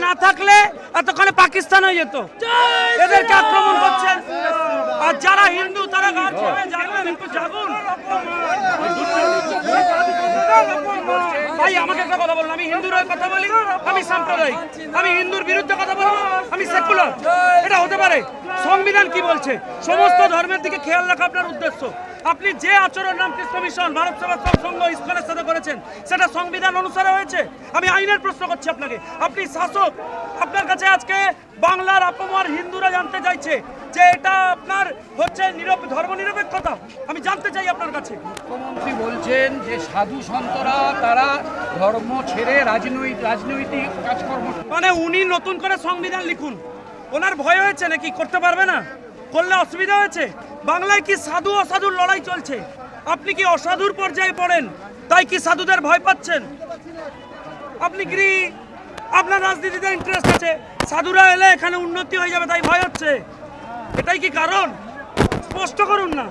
না থাকলে এতক্ষণে পাকিস্তান হয়ে যেত। এদেরকে আক্রমণ করছেন, আর যারা হিন্দু তারা গাছ ছেড়ে জাগবেন, একটু জাগুন ভাই। আমাকে একটা কথা বলুন, আমি হিন্দুর হয়ে কথা বলি, আমি সাম্প্রদায়িক, আমি হিন্দুর বিরুদ্ধে কথা বলবো, আমি সেকুলার, এটা হতে পারে? সংবিধান কি বলছে? সমস্ত ধর্মের দিকে খেয়াল রাখা আপনার উদ্দেশ্য। আপনি যে আচরণ রামকৃষ্ণ মিশন, ভারত সেবাশ্রম সংঘ, ইসকনের সাথে করেছেন সেটা সংবিধান অনুসারে হয়েছে? আমি আইনের প্রশ্ন করছি আপনাকে। আপনি শাসক, আপনার কাছে আজকে বাংলার আপমার হিন্দুরা জানতে চাইছে যে এটা আপনার হচ্ছে ধর্মনিরপেক্ষতা। আমি জানতে চাই আপনার কাছে। মুখ্যমন্ত্রী বলছেন যে সাধু সন্তরা তারা ধর্ম ছেড়ে রাজনৈতিক কাজকর্ম, মানে উনি নতুন করে সংবিধান লিখুন, ওনার ভয় হয়েছে নাকি? করতে পারবে না? করলে অসুবিধা হয়েছে? বাংলায় কি সাধু অসাধুর লড়াই চলছে? আপনি কি অসাধুর পর্যায়ে পড়েন তাই কি সাধুদের ভয় পাচ্ছেন? আপনি কি আপনার রাজনীতিতে ইন্টারেস্ট আছে, সাধুরা এলে এখানে উন্নতি হয়ে যাবে তাই ভয় হচ্ছে? এটাই কি কারণ? স্পষ্ট করুন না।